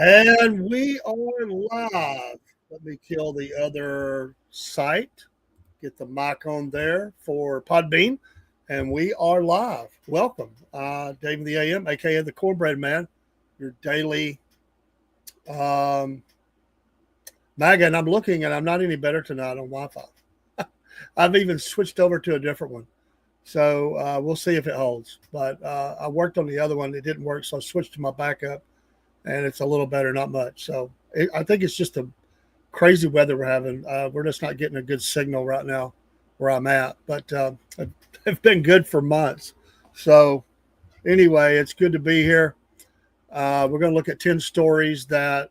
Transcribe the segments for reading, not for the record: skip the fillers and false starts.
And we are live. Let me kill the other site, get the mic on there for Podbean, and we are live. Welcome, Dave in the AM, aka the Cornbread Man, your daily MAGA. And I'm looking, and I'm not any better tonight on Wi-Fi. I've even switched over to a different one, so we'll see if it holds. But I worked on the other one; it didn't work, so I switched to my backup, and it's a little better, not much. So I think it's just a crazy weather we're having. We're just not getting a good signal right now where I'm at, but it's been good for months. So anyway, it's good to be here. We're going to look at 10 stories that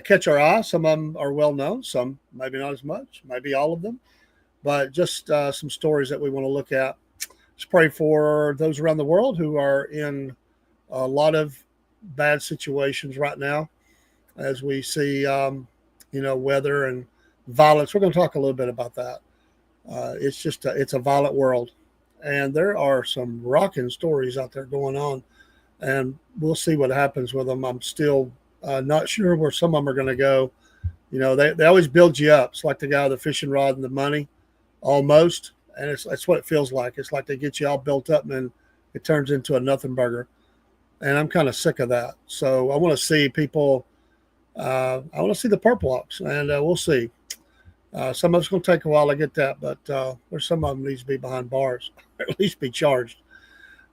catch our eye. Some of them are well known, some maybe not as much, maybe all of them, but just some stories that we want to look at. Let's pray for those around the world who are in a lot of bad situations right now as we see, weather and violence. We're going to talk a little bit about that. It's a violent world, and there are some rocking stories out there going on, and we'll see what happens with them. I'm still not sure where some of them are going to go. They always build you up. It's like the guy with the fishing rod and the money, almost, and that's what it feels like. It's like they get you all built up, and then it turns into a nothing burger, and I'm kind of sick of that. So I want to see people. I want to see the purple ops, and we'll see. Some of it's going to take a while to get that, but there's some of them needs to be behind bars, or at least be charged.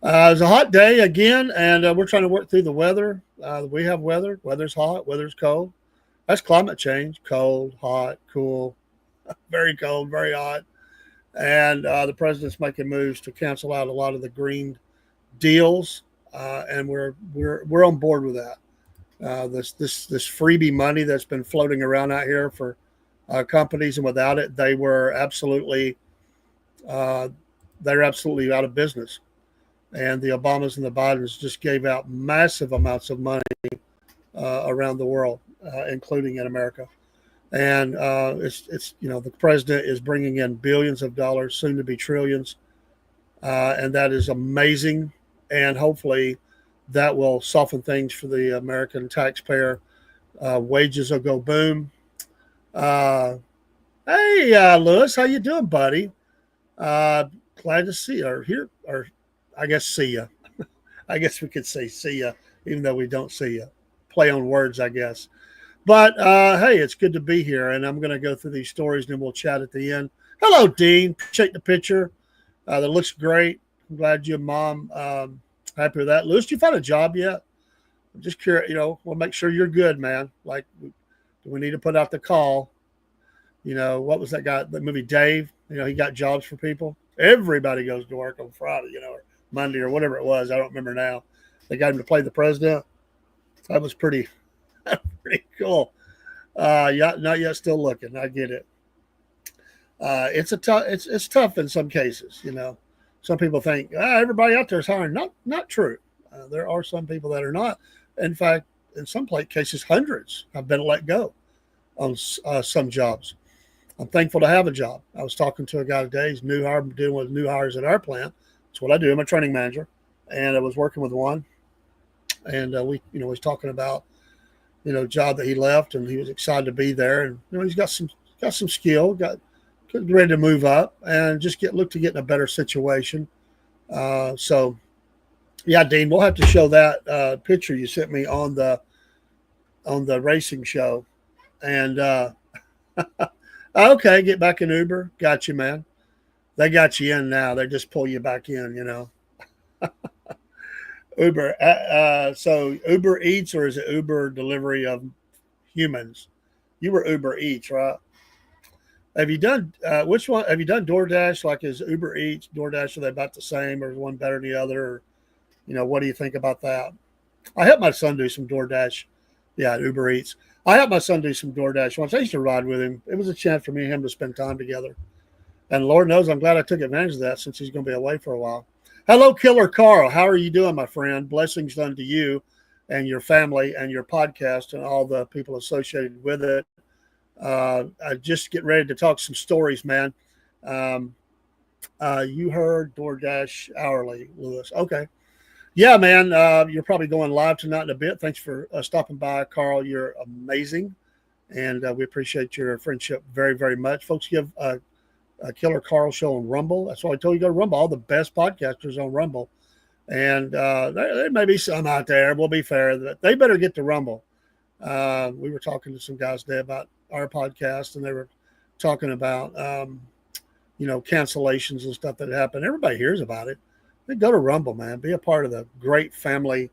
It's a hot day again, and we're trying to work through the weather. We have weather. Weather's hot. Weather's cold. That's climate change. Cold, hot, cool, very cold, very hot. And the president's making moves to cancel out a lot of the green deals, and we're on board with that. This freebie money that's been floating around out here for companies, and without it, uh, they're absolutely out of business. And the Obamas and the Bidens just gave out massive amounts of money around the world, including in America. And it's the president is bringing in billions of dollars, soon to be trillions, and that is amazing. And hopefully, that will soften things for the American taxpayer. Wages will go boom. Uh, hey, Lewis, how you doing, buddy? Uh, Glad to see you. Or here, or I guess see you. I guess we could say see you, even though we don't see you. Play on words, I guess. But hey, it's good to be here, and I'm going to go through these stories, and then we'll chat at the end. Hello, Dean. Appreciate the picture. That looks great. I'm glad you and Mom happy with that. Lewis, you found a job yet? I'm just curious. We'll make sure you're good, man. Like, do we need to put out the call? What was that guy? The movie Dave. He got jobs for people. Everybody goes to work on Friday, or Monday or whatever it was. I don't remember now. They got him to play the president. That was pretty pretty cool. Yeah, not yet. Still looking. I get it. It's tough in some cases. Some people think everybody out there is hiring. Not true. There are some people that are not. In fact, in some cases, hundreds have been let go on some jobs. I'm thankful to have a job. I was talking to a guy today. He's new hire, dealing with new hires at our plant. That's what I do. I'm a training manager, and I was working with one, and we was talking about job that he left, and he was excited to be there, and he's got some skill, got ready to move up, and just look to get in a better situation. So yeah, Dean, we'll have to show that picture you sent me on the racing show, and okay, get back in Uber. Got you, man. They got you in now. They just pull you back in. Uber. So Uber Eats, or is it Uber delivery of humans? You were Uber Eats, right? Have you done which one? Have you done DoorDash? Like, is Uber Eats, DoorDash, are they about the same, or is one better than the other? Or, what do you think about that? I helped my son do some DoorDash. Yeah, Uber Eats. I helped my son do some DoorDash once. I used to ride with him. It was a chance for me and him to spend time together. And Lord knows I'm glad I took advantage of that, since he's going to be away for a while. Hello, Killer Carl. How are you doing, my friend? Blessings unto you and your family and your podcast and all the people associated with it. I just get ready to talk some stories, man. You heard DoorDash hourly, Lewis. Okay. Yeah, man, you're probably going live tonight in a bit. Thanks for stopping by, Carl. You're amazing, and we appreciate your friendship very, very much. Folks, give Killer Carl show on Rumble. That's why I told you to go to Rumble. All the best podcasters on Rumble, and there may be some out there. We'll be fair that they better get to Rumble. We were talking to some guys today about our podcast, and they were talking about cancellations and stuff that happened. Everybody hears about it. They go to Rumble, man. Be a part of the great family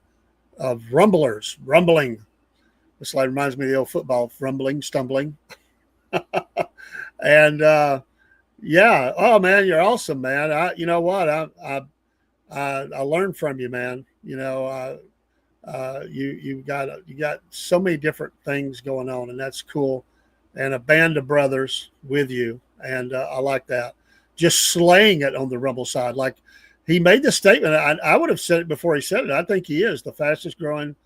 of rumblers. Rumbling. This like reminds me of the old football, rumbling, stumbling. And yeah, oh man, you're awesome, man. You know what? I learned from you, man. You got so many different things going on, and that's cool. And a band of brothers with you, and I like that. Just slaying it on the Rumble side, like he made the statement. I would have said it before he said it. I think he is the fastest growing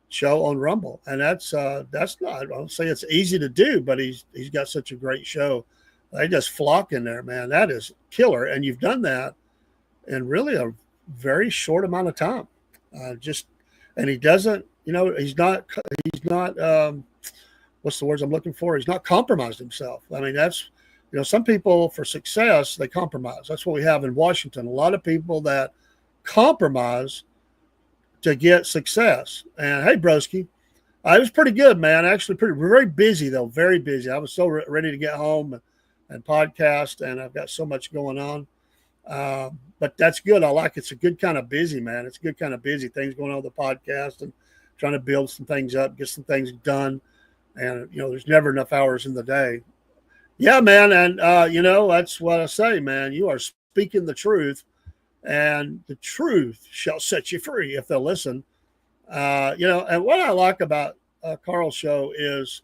show on Rumble, and that's not. I don't say it's easy to do, but he's got such a great show. They just flock in there, man. That is killer, and you've done that in really a very short amount of time. And he doesn't. He's not. What's the words I'm looking for? He's not compromised himself. I mean, that's. Some people for success, they compromise. That's what we have in Washington. A lot of people that compromise to get success. And hey, broski, I was pretty good, man. Actually, very busy though. Very busy. I was so ready to get home and podcast, and I've got so much going on. But that's good. I like it. It's a good kind of busy, man. It's a good kind of busy things going on with the podcast and trying to build some things up, get some things done. And there's never enough hours in the day. Yeah, man. And, that's what I say, man. You are speaking the truth, and the truth shall set you free if they'll listen. And what I like about Carl's show is,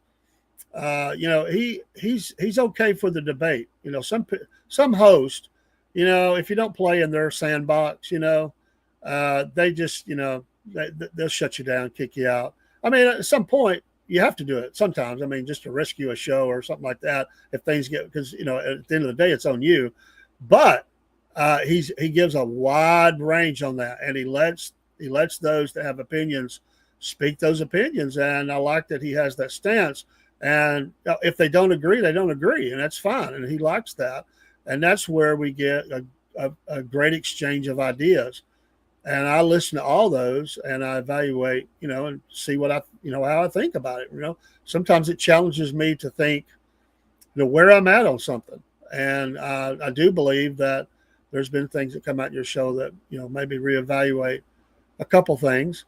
he's okay for the debate. Some host, if you don't play in their sandbox, they just, they'll shut you down, kick you out. I mean, at some point, you have to do it sometimes. I mean, just to rescue a show or something like that. If things get, because at the end of the day, it's on you. But he gives a wide range on that, and he lets those that have opinions speak those opinions. And I like that he has that stance. And if they don't agree, they don't agree, and that's fine. And he likes that, and that's where we get a great exchange of ideas. And I listen to all those, and I evaluate, and see what how I think about it. Sometimes it challenges me to think, where I'm at on something. And I do believe that there's been things that come out in your show that, maybe reevaluate a couple things,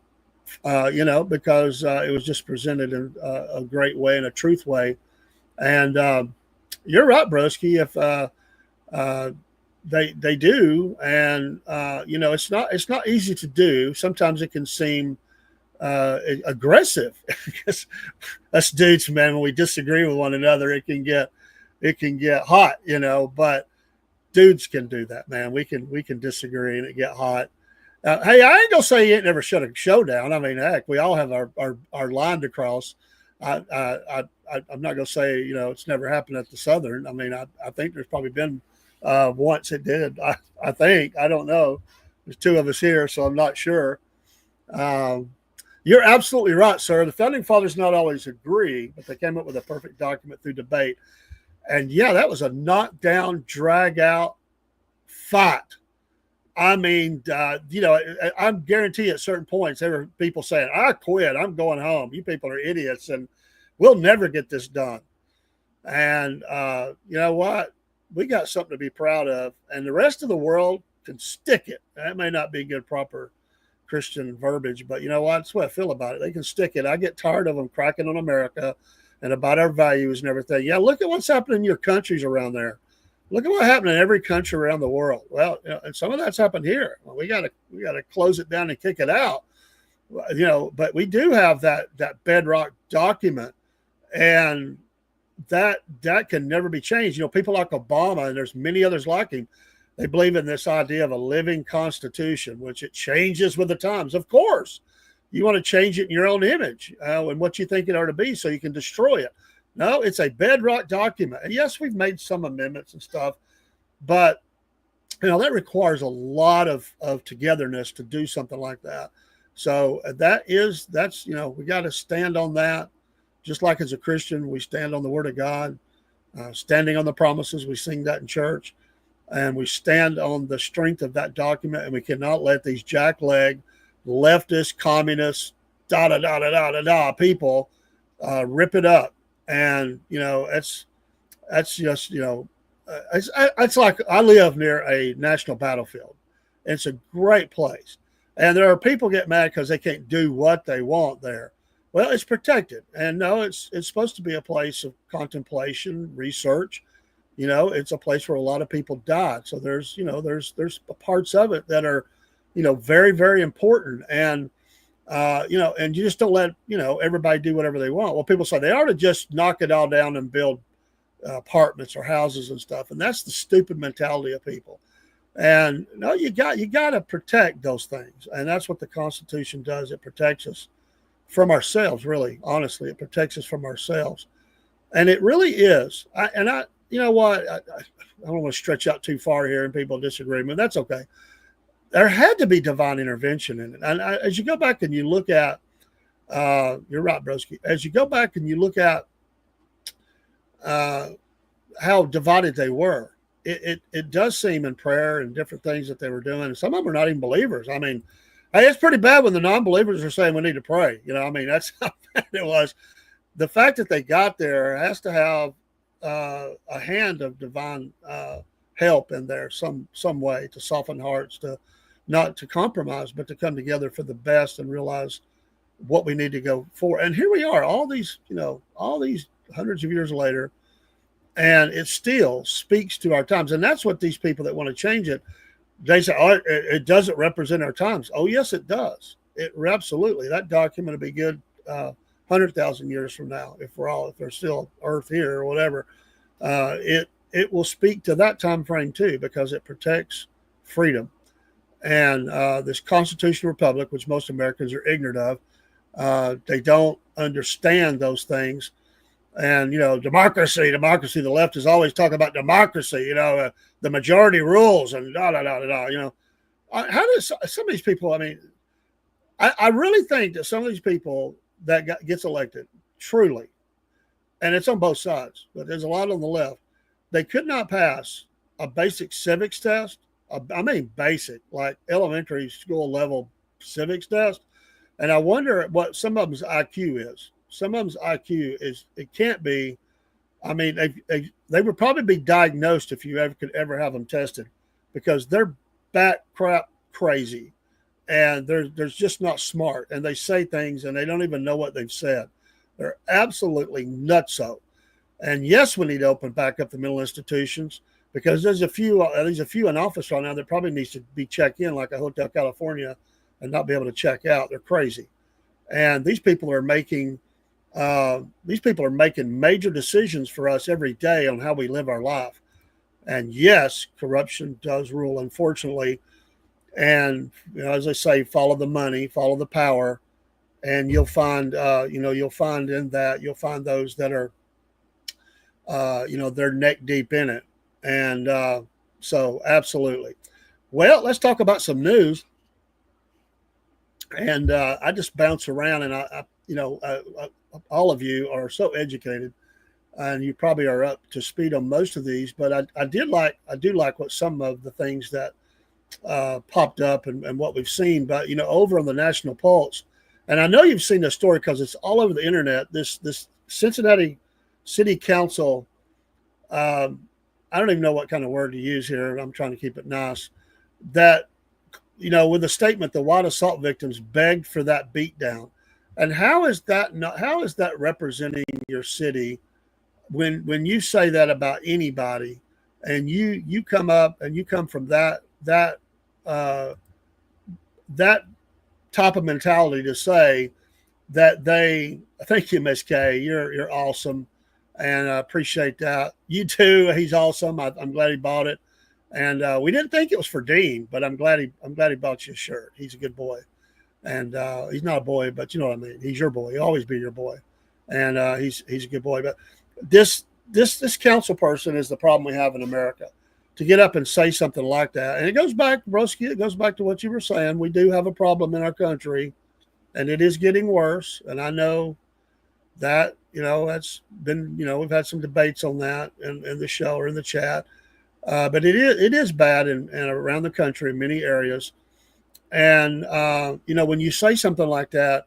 because it was just presented in a great way, in a truth way. And you're right, broski. If they do, and it's not easy to do. Sometimes it can seem aggressive, because us dudes, man, when we disagree with one another, it can get hot, but dudes can do that, man. We can disagree and it get hot. Hey, I ain't gonna say you ain't never shut a show down. I mean, heck, we all have our line to cross. I'm not gonna say it's never happened at the Southern. I mean, I think there's probably been once it did. I think, I don't know. There's two of us here, so I'm not sure. You're absolutely right, sir. The founding fathers not always agree, but they came up with a perfect document through debate. And yeah, that was a knockdown, drag out fight. I mean, I'm guaranteed at certain points there were people saying, "I quit. I'm going home. You people are idiots, and we'll never get this done." And you know what? We got something to be proud of, and the rest of the world can stick it. That may not be good, proper Christian verbiage, but you know what? That's what I feel about it. They can stick it. I get tired of them cracking on America and about our values and everything. Yeah, look at what's happening in your countries around there. Look at what happened in every country around the world. Well, and some of that's happened here. Well, we got to close it down and kick it out. But we do have that bedrock document, and that can never be changed. People like Obama, and there's many others like him, they believe in this idea of a living constitution, which it changes with the times. Of course, you want to change it in your own image and what you think it ought to be, so you can destroy it. No, it's a bedrock document. And yes, we've made some amendments and stuff, but that requires a lot of togetherness to do something like that. So that's we got to stand on that. Just like as a Christian, we stand on the Word of God, standing on the promises. We sing that in church, and we stand on the strength of that document. And we cannot let these jackleg, leftist, communist, da da da da da da da people rip it up. And that's just it's like I live near a national battlefield. It's a great place, and there are people get mad because they can't do what they want there. Well, it's protected, and no, it's supposed to be a place of contemplation, research. It's a place where a lot of people died. So there's parts of it that are, very, very important. And, and you just don't let, everybody do whatever they want. Well, people say they ought to just knock it all down and build apartments or houses and stuff. And that's the stupid mentality of people. And no, you got to protect those things. And that's what the Constitution does. It protects us from ourselves, really. Honestly, it protects us from ourselves. And it really is. You know what? I don't want to stretch out too far here and people disagree, but that's okay. There had to be divine intervention in it. And as you go back and you look at, you're right, broski, as you go back and you look at how divided they were, it does seem in prayer and different things that they were doing. And some of them are not even believers. I mean, hey, it's pretty bad when the non-believers are saying we need to pray. That's how bad it was. The fact that they got there has to have a hand of divine help in there some way to soften hearts, to not to compromise, but to come together for the best and realize what we need to go for. And here we are, all these hundreds of years later, and it still speaks to our times. And that's what these people that want to change it, they say, oh, it doesn't represent our times. Oh, yes, it does. It absolutely. That document will be good 100,000 years from now, if there's still Earth here or whatever. It will speak to that time frame too, because it protects freedom. And this constitutional republic, which most Americans are ignorant of, they don't understand those things. And democracy. The left is always talking about democracy. The majority rules and da da da da da. How does some of these people? I mean, I really think that some of these people that gets elected, truly, and it's on both sides, but there's a lot on the left, they could not pass a basic civics test. Basic, like elementary school level civics test. And I wonder what some of them's IQ is. Some of them's IQ is, it can't be, they would probably be diagnosed if you could ever have them tested, because they're bat crap crazy. And they're just not smart, and they say things and they don't even know what they've said. They're absolutely nutso. And yes, we need to open back up the mental institutions, because there's a few in office right now that probably needs to be checked in, like a Hotel California, and not be able to check out. They're crazy. And these people are making major decisions for us every day on how we live our life. And yes, corruption does rule, unfortunately. And as I say, follow the money, follow the power, and you'll find those that are, they're neck deep in it. And so, absolutely. Well, let's talk about some news. And I just bounce around, and all of you are so educated, and you probably are up to speed on most of these. But I do like what some of the things that popped up and what we've seen. But over on the National Pulse, and I know you've seen this story because it's all over the internet. This Cincinnati City Council. I don't even know what kind of word to use here. I'm trying to keep it nice. That, with a statement, the white assault victims begged for that beatdown. And how is that representing your city when you say that about anybody, and you come up and you come from that type of mentality to say that thank you, Miss K, you're awesome. And I appreciate that. You too. He's awesome. I'm glad he bought it. And we didn't think it was for Dean, but I'm glad he bought you a shirt. He's a good boy. And he's not a boy, but you know what I mean. He's your boy. He'll always be your boy. And he's a good boy. But this council person is the problem we have in America. to get up and say something like that. And it goes back, Broski, it goes back to what you were saying. We do have a problem in our country, and it is getting worse. And I know that, that's been, we've had some debates on that in the show or in the chat. But it is bad and around the country in many areas. And, when you say something like that,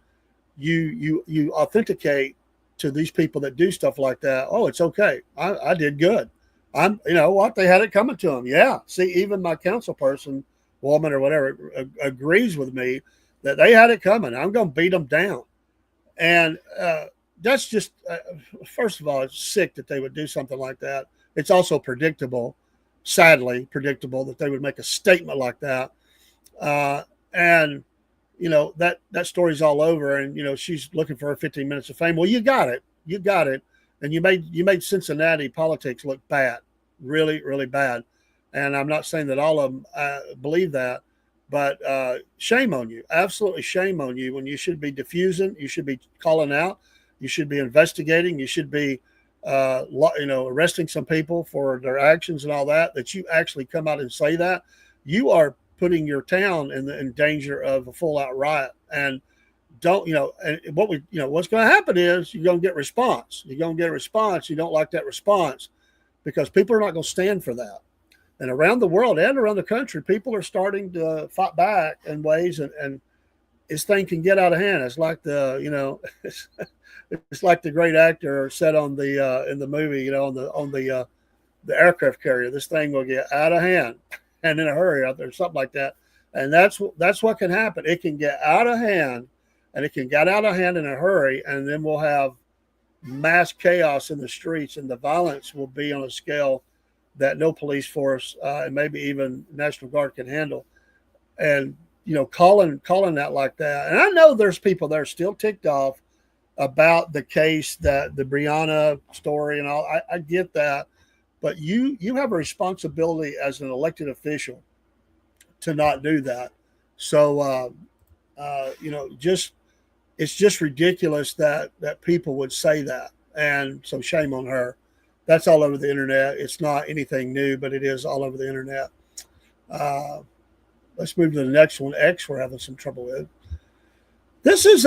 you authenticate to these people that do stuff like that. Oh, it's okay. I did good. What, they had it coming to them. Yeah. See, even my council person, woman or whatever, agrees with me that they had it coming. I'm going to beat them down. And that's just, first of all, it's sick that they would do something like that. It's also predictable, sadly predictable, that they would make a statement like that. And that story's all over, and she's looking for her 15 minutes of fame. Well, you got it, and you made Cincinnati politics look bad, really, really bad. And I'm not saying that all of them believe that, but shame on you, absolutely shame on you. When you should be diffusing, you should be calling out, you should be investigating, you should be arresting some people for their actions and all that. That you actually come out and say that, you are putting your town in danger of a full out riot. And don't, and what's going to happen is you're going to get response. You're going to get a response. You don't like that response because people are not going to stand for that. And around the world and around the country, people are starting to fight back in ways, and this thing can get out of hand. It's like it's like the great actor said on the in the movie, on the aircraft carrier. This thing will get out of hand and in a hurry out there, something like that. And that's what can happen. It can get out of hand, and it can get out of hand in a hurry, and then we'll have mass chaos in the streets, and the violence will be on a scale that no police force and maybe even National Guard can handle. And calling that like that. And I know there's people that are still ticked off about the case, that the Brianna story and all. I get that. But you have a responsibility as an elected official to not do that. So, it's just ridiculous that people would say that. And so shame on her. That's all over the internet. It's not anything new, but it is all over the internet. Let's move to the next one. X, we're having some trouble with. This is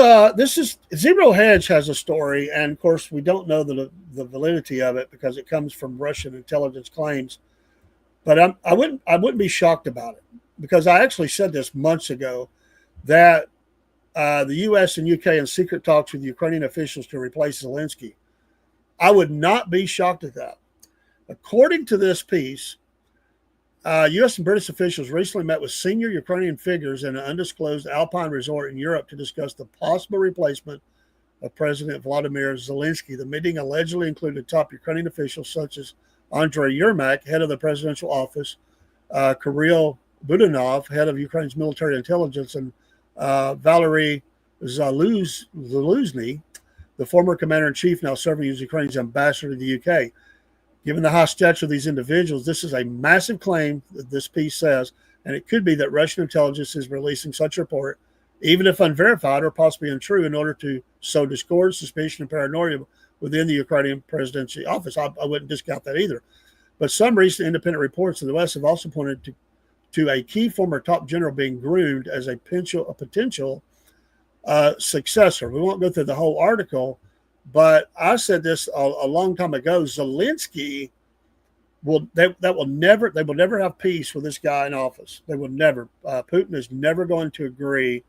Zero Hedge has a story, and of course we don't know the validity of it because it comes from Russian intelligence claims. But I wouldn't be shocked about it, because I actually said this months ago that the U.S. and UK in secret talks with Ukrainian officials to replace Zelensky. I would not be shocked at that. According to this piece, U.S. and British officials recently met with senior Ukrainian figures in an undisclosed alpine resort in Europe to discuss the possible replacement of President Vladimir Zelensky. The meeting allegedly included top Ukrainian officials such as Andrei Yermak, head of the presidential office, Kirill Budanov, head of Ukraine's military intelligence, and Valery Zaluzny, the former commander-in-chief now serving as Ukraine's ambassador to the UK. Given the high stature of these individuals, this is a massive claim, this piece says, and it could be that Russian intelligence is releasing such a report, even if unverified or possibly untrue, in order to sow discord, suspicion, and paranoia within the Ukrainian presidency office. I wouldn't discount that either. But some recent independent reports in the West have also pointed to a key former top general being groomed as a potential successor. We won't go through the whole article, but I said this a long time ago. Zelensky will never have peace with this guy in office. They will never. Putin is never going to agree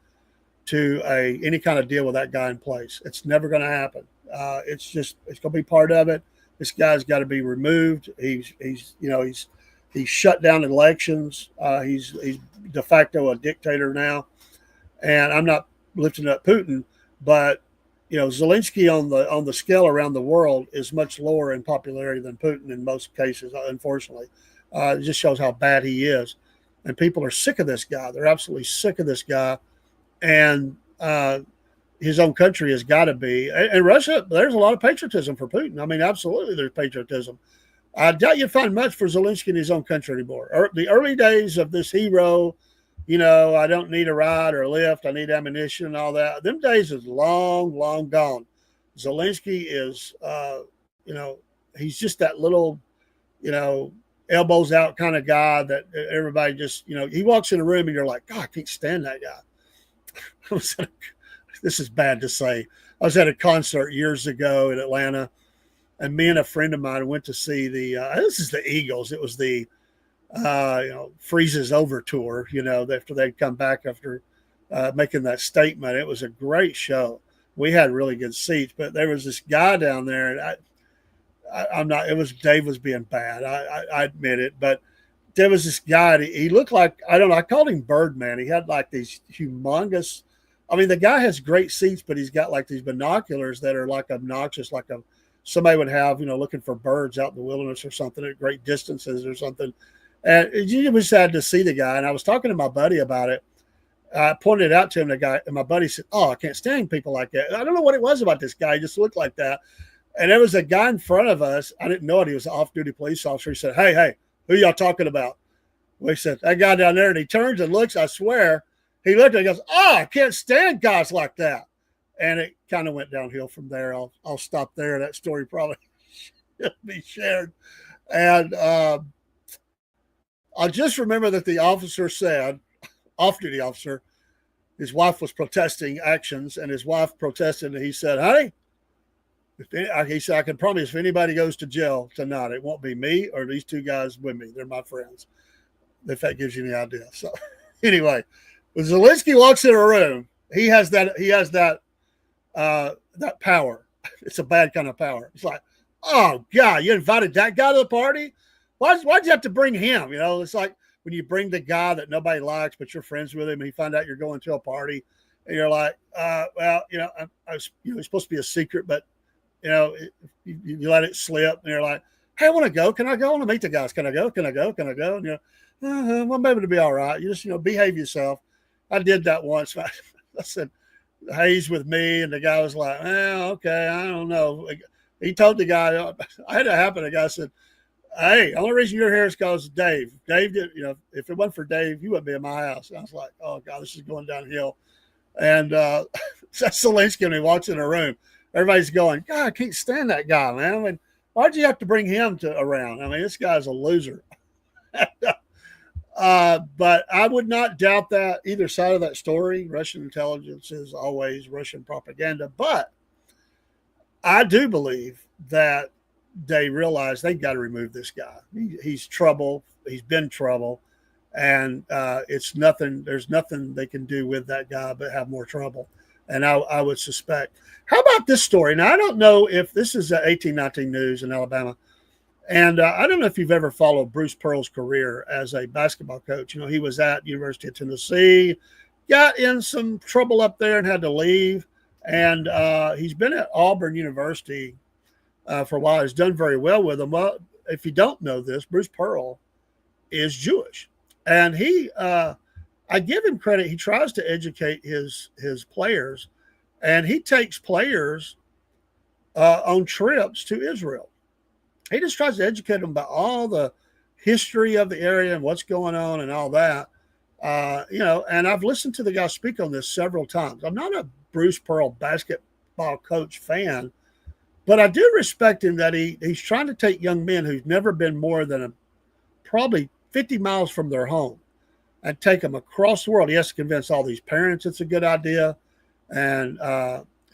to any kind of deal with that guy in place. It's never going to happen. It's going to be part of it. This guy's got to be removed. He's shut down elections. He's de facto a dictator now. And I'm not lifting up Putin, but Zelensky on the scale around the world is much lower in popularity than Putin in most cases, unfortunately. It just shows how bad he is. And people are sick of this guy. They're absolutely sick of this guy. And his own country has got to be. And Russia, there's a lot of patriotism for Putin. I mean, absolutely there's patriotism. I doubt you'd find much for Zelensky in his own country anymore. The early days of this hero, I don't need a ride or a lift. I need ammunition and all that. Them days is long, long gone. Zelensky is, he's just that little, elbows out kind of guy that everybody just, he walks in a room and you're like, God, I can't stand that guy. This is bad to say. I was at a concert years ago in Atlanta, and me and a friend of mine went to see this is the Eagles. It was the, Freeze's Over tour, after they'd come back after making that statement. It was a great show. We had really good seats, but there was this guy down there, and Dave was being bad. I admit it, but there was this guy. He looked like, I don't know, I called him Birdman. He had like these humongous, the guy has great seats, but he's got like these binoculars that are like obnoxious, like somebody would have, looking for birds out in the wilderness or something at great distances or something. And you was sad to see the guy. And I was talking to my buddy about it. I pointed it out to him, the guy, and my buddy said, "Oh, I can't stand people like that." I don't know what it was about this guy. He just looked like that. And there was a guy in front of us. I didn't know it. He was an off-duty police officer. He said, Hey, who y'all talking about? We said, that guy down there. And he turns and looks, I swear. He looked and he goes, "Oh, I can't stand guys like that." And it kind of went downhill from there. I'll stop there. That story probably should be shared. And I just remember that the officer said, off-duty officer, his wife was protesting actions, and his wife protested, and he said, "Honey," he said, "I can promise if anybody goes to jail tonight, it won't be me or these two guys with me. They're my friends." If that gives you any idea. So anyway, when Zelensky walks in a room, he has that power. It's a bad kind of power. It's like, oh God, you invited that guy to the party? Why'd you have to bring him? It's like when you bring the guy that nobody likes, but you're friends with him, and you find out you're going to a party, and you're like, it's supposed to be a secret, but you let it slip, and you're like, "Hey, I want to go. Can I go? I want to meet the guys. Can I go? Can I go? Can I go?" And well, maybe it'll be all right. You just, behave yourself. I did that once. I said, "Hey, he's with me," and the guy was like, "Okay, I don't know." He told the guy, I had it happen. The guy said, "Hey, the only reason you're here is because Dave. Dave did, if it wasn't for Dave, you wouldn't be in my house." And I was like, "Oh God, this is going downhill." And that's Zelensky when he walks in a room. Everybody's going, "God, I can't stand that guy, man. Why'd you have to bring him around? This guy's a loser." But I would not doubt that either side of that story. Russian intelligence is always Russian propaganda. But I do believe that they realize they've got to remove this guy. He's trouble. He's been trouble. And it's nothing. There's nothing they can do with that guy but have more trouble. And I would suspect. How about this story? Now, I don't know if this is 1819 News in Alabama. And I don't know if you've ever followed Bruce Pearl's career as a basketball coach. He was at University of Tennessee, got in some trouble up there and had to leave. And he's been at Auburn University for a while. He's done very well with them. Well, if you don't know this, Bruce Pearl is Jewish. And I give him credit. He tries to educate his players, and he takes players on trips to Israel. He just tries to educate them about all the history of the area and what's going on and all that. And I've listened to the guy speak on this several times. I'm not a Bruce Pearl basketball coach fan, but I do respect him that he's trying to take young men who've never been more than probably 50 miles from their home and take them across the world. He has to convince all these parents it's a good idea. And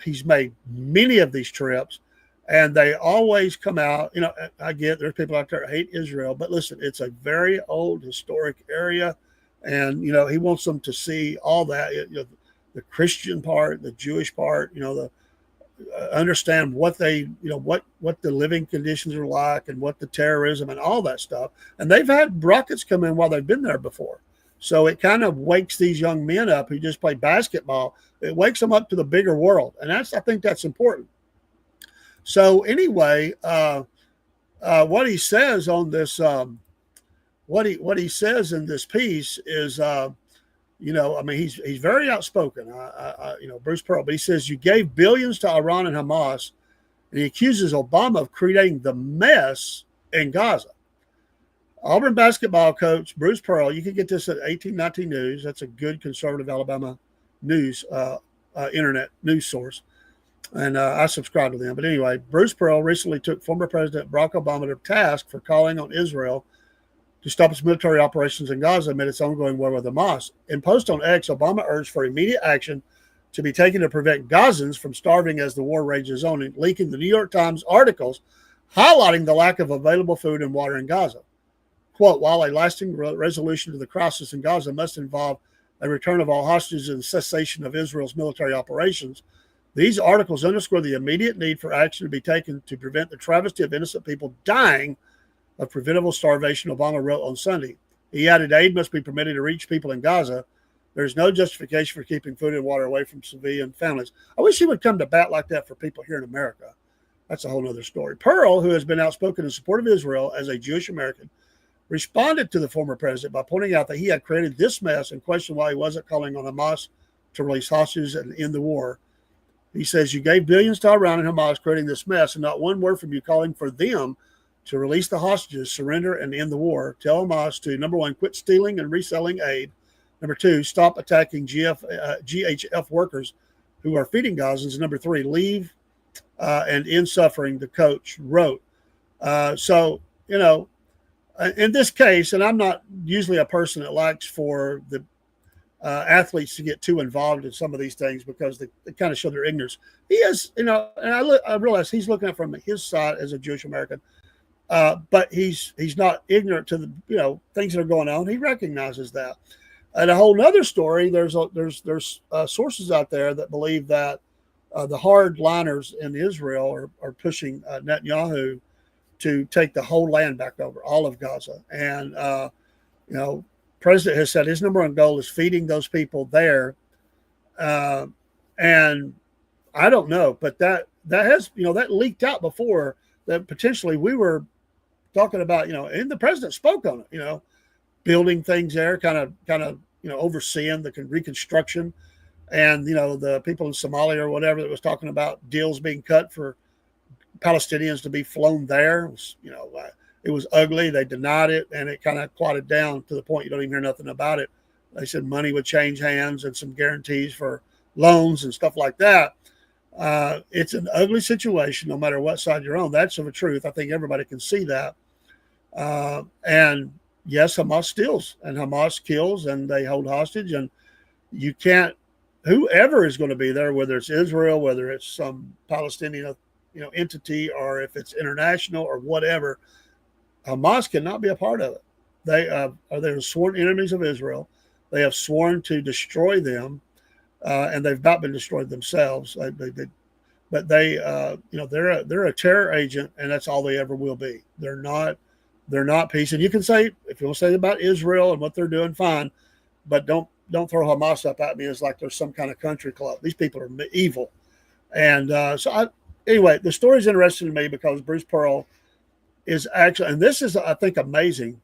he's made many of these trips. And they always come out, I get there's people out there that hate Israel, but listen, it's a very old historic area. And, he wants them to see all that, the Christian part, the Jewish part, understand what they, what the living conditions are like and what the terrorism and all that stuff. And they've had rockets come in while they've been there before. So it kind of wakes these young men up who just play basketball. It wakes them up to the bigger world. And I think that's important. So anyway, what he says on this, what he says in this piece is, he's very outspoken. Bruce Pearl, but he says you gave billions to Iran and Hamas, and he accuses Obama of creating the mess in Gaza. Auburn basketball coach Bruce Pearl. You can get this at 1819 News. That's a good conservative Alabama news internet news source. And I subscribe to them. But anyway, Bruce Pearl recently took former President Barack Obama to task for calling on Israel to stop its military operations in Gaza amid its ongoing war with Hamas. In post on X, Obama urged for immediate action to be taken to prevent Gazans from starving as the war rages on, leaking the New York Times articles highlighting the lack of available food and water in Gaza. Quote, while a lasting resolution to the crisis in Gaza must involve a return of all hostages and cessation of Israel's military operations, these articles underscore the immediate need for action to be taken to prevent the travesty of innocent people dying of preventable starvation, Obama wrote on Sunday. He added, aid must be permitted to reach people in Gaza. There is no justification for keeping food and water away from civilian families. I wish he would come to bat like that for people here in America. That's a whole other story. Pearl, who has been outspoken in support of Israel as a Jewish American, responded to the former president by pointing out that he had created this mess and questioned why he wasn't calling on Hamas to release hostages and end the war. He says, you gave billions to Iran and Hamas creating this mess, and not one word from you calling for them to release the hostages, surrender, and end the war. Tell Hamas to, number one, quit stealing and reselling aid. Number two, stop attacking GHF workers who are feeding Gazans. Number three, leave and end suffering, the coach wrote. So, you know, in this case, and I'm not usually a person that likes for the athletes to get too involved in some of these things because they kind of show their ignorance. He is, you know, and I realize he's looking at from his side as a Jewish American, but he's not ignorant to the, you know, things that are going on. He recognizes that. And a whole nother story, there's sources out there that believe that the hardliners in Israel are pushing Netanyahu to take the whole land back over, all of Gaza. And, you know, President has said his number one goal is feeding those people there. And I don't know, but that has, you know, that leaked out before that potentially we were talking about, you know, and the president spoke on it, you know, building things there, kind of, you know, overseeing the reconstruction. And, you know, the people in Somalia or whatever that was talking about deals being cut for Palestinians to be flown there. It was, you know, it was ugly. They denied it, and it kind of quieted down to the point you don't even hear nothing about it. They said money would change hands and some guarantees for loans and stuff like that. It's an ugly situation, no matter what side you're on. That's the truth. I think everybody can see that. And yes, Hamas steals and Hamas kills and they hold hostage, and you can't, whoever is going to be there, whether it's Israel, whether it's some Palestinian, you know, entity, or if it's international or whatever, Hamas cannot be a part of it. They're sworn enemies of Israel. They have sworn to destroy them, and they've not been destroyed themselves. But they, you know, they're a terror agent, and that's all they ever will be. They're not peace. And you can say, if you want to say about Israel and what they're doing, fine, but don't throw Hamas up at me as like there's some kind of country club. These people are evil. And anyway, the story is interesting to me because Bruce Pearl is actually, and this is, I think, amazing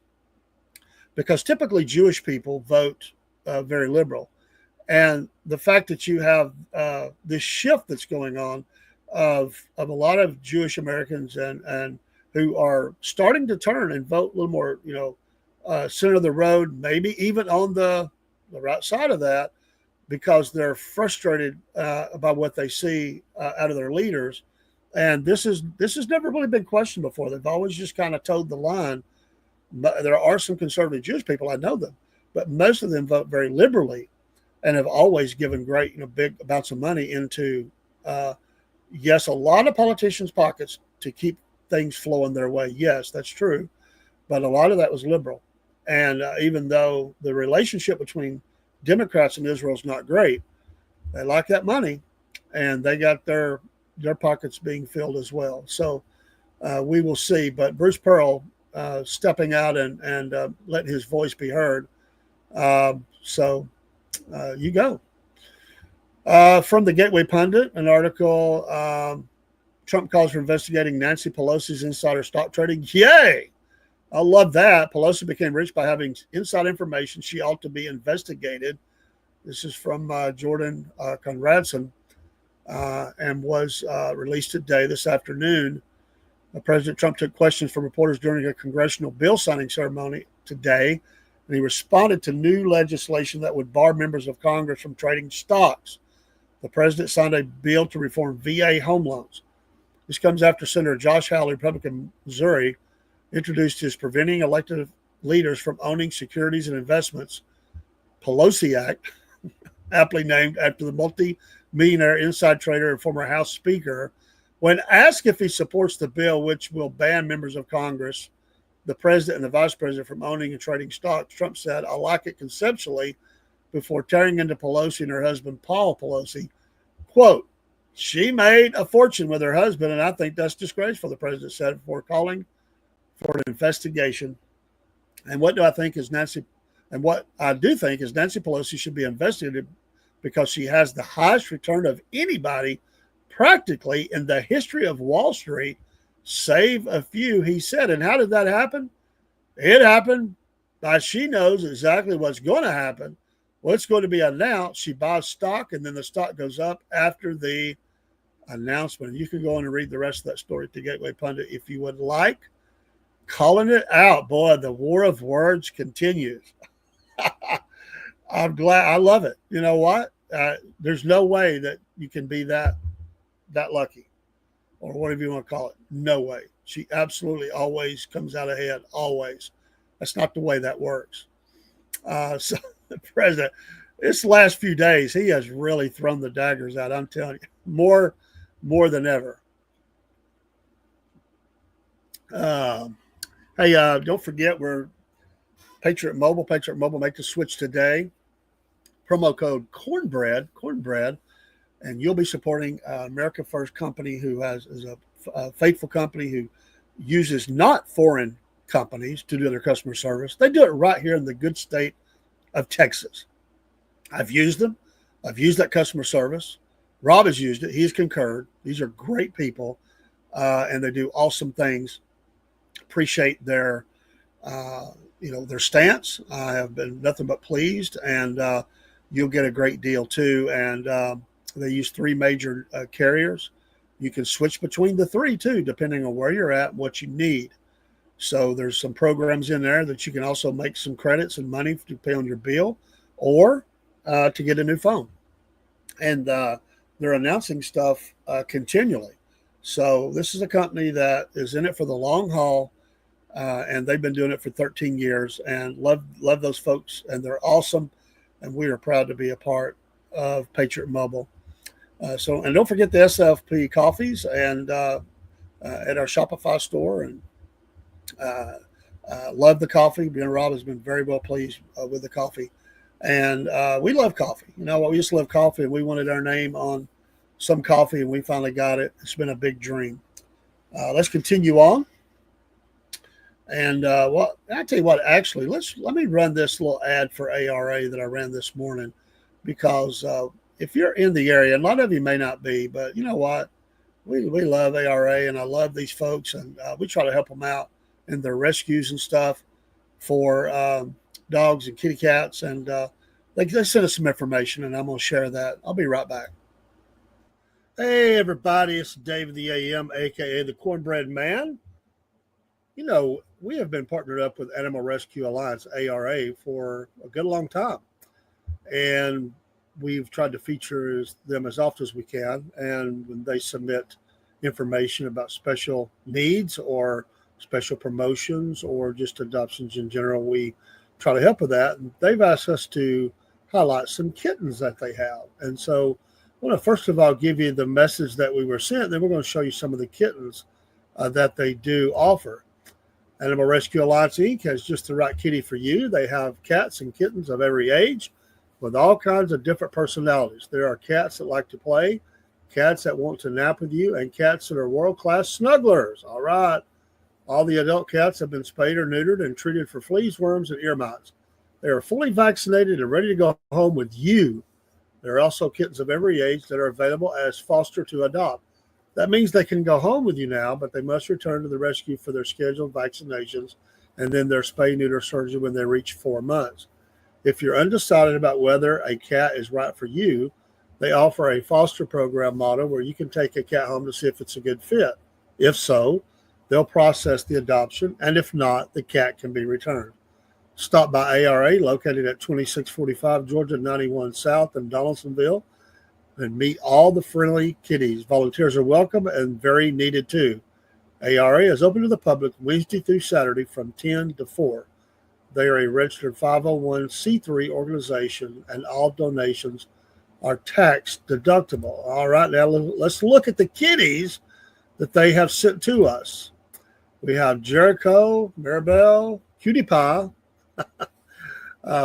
because typically Jewish people vote very liberal. And the fact that you have this shift that's going on of a lot of Jewish Americans and who are starting to turn and vote a little more, you know, center of the road, maybe even on the right side of that, because they're frustrated about what they see out of their leaders. And this has never really been questioned before. They've always just kind of towed the line. But there are some conservative Jewish people, I know them, but most of them vote very liberally and have always given great, you know, big amounts of money into, yes, a lot of politicians' pockets to keep things flowing their way. Yes, that's true. But a lot of that was liberal. And even though the relationship between Democrats and Israel is not great, they like that money, and they got their pockets being filled as well. So we will see. But Bruce Pearl stepping out and letting his voice be heard. So you go. From the Gateway Pundit, an article, Trump calls for investigating Nancy Pelosi's insider stock trading. Yay! I love that. Pelosi became rich by having inside information. She ought to be investigated. This is from Jordan Conradson and was released today, this afternoon. President Trump took questions from reporters during a congressional bill signing ceremony today, and he responded to new legislation that would bar members of Congress from trading stocks. The president signed a bill to reform VA home loans. This comes after Senator Josh Hawley, Republican Missouri, introduced his Preventing Elective leaders from owning securities and investments, Pelosi Act, aptly named after the multi-millionaire inside trader and former House Speaker. When asked if he supports the bill, which will ban members of Congress, the president and the vice president from owning and trading stocks, Trump said, "I like it conceptually," before tearing into Pelosi and her husband, Paul Pelosi. Quote, "She made a fortune with her husband, and I think that's disgraceful," the president said before calling for an investigation. And what I do think is Nancy Pelosi should be investigated because she has the highest return of anybody practically in the history of Wall Street, save a few, he said. And how did that happen? It happened by she knows exactly what's going to happen. What's going to be announced. She buys stock, and then the stock goes up after the announcement. You can go on and read the rest of that story at the Gateway Pundit if you would like. Calling it out, boy, the war of words continues. I'm glad. I love it. You know what? There's no way that you can be that lucky, or whatever you want to call it. No way. She absolutely always comes out ahead. Always. That's not the way that works. So the president, this last few days, he has really thrown the daggers out. I'm telling you, more than ever. Hey, don't forget, we're Patriot Mobile. Patriot Mobile, make the switch today. Promo code Cornbread, and you'll be supporting America First company who is a faithful company who uses not foreign companies to do their customer service. They do it right here in the good state of Texas. I've used them. I've used that customer service. Rob has used it. He's concurred. These are great people, and they do awesome things. Appreciate their their stance. I have been nothing but pleased, and you'll get a great deal too. And they use 3 major carriers. You can switch between the 3 too, depending on where you're at and what you need. So there's some programs in there that you can also make some credits and money to pay on your bill, or to get a new phone. And they're announcing stuff continually. So this is a company that is in it for the long haul. And they've been doing it for 13 years, and love those folks, and they're awesome, and we are proud to be a part of Patriot Mobile. And don't forget the SFP coffees and at our Shopify store, and love the coffee. Ben Rob has been very well pleased with the coffee, and we love coffee. You know what? We used to love coffee, and we wanted our name on some coffee, and we finally got it. It's been a big dream. Let's continue on. And I tell you what, actually, let me run this little ad for ARA that I ran this morning, because if you're in the area, and a lot of you may not be, but you know what, we love ARA, and I love these folks, and we try to help them out in their rescues and stuff for dogs and kitty cats, and they sent us some information, and I'm going to share that. I'll be right back. Hey everybody, it's Dave the AM, aka the Cornbread Man. You know, we have been partnered up with Animal Rescue Alliance, ARA, for a good long time. And we've tried to feature them as often as we can. And when they submit information about special needs or special promotions or just adoptions in general, we try to help with that. And they've asked us to highlight some kittens that they have. And so I want to first of all give you the message that we were sent. Then we're going to show you some of the kittens that they do offer. Animal Rescue Alliance Inc. has just the right kitty for you. They have cats and kittens of every age with all kinds of different personalities. There are cats that like to play, cats that want to nap with you, and cats that are world-class snugglers. All right. All the adult cats have been spayed or neutered and treated for fleas, worms, and ear mites. They are fully vaccinated and ready to go home with you. There are also kittens of every age that are available as foster to adopt. That means they can go home with you now, but they must return to the rescue for their scheduled vaccinations and then their spay-neuter surgery when they reach 4 months. If you're undecided about whether a cat is right for you, they offer a foster program model where you can take a cat home to see if it's a good fit. If so, they'll process the adoption, and if not, the cat can be returned. Stop by ARA, located at 2645 Georgia 91 South in Donaldsonville, and meet all the friendly kitties. Volunteers are welcome and very needed too. ARA is open to the public Wednesday through Saturday from 10 to 4. They are a registered 501c3 organization, and all donations are tax deductible. All right, now let's look at the kitties that they have sent to us. We have Jericho, Maribel, Cutie Pie,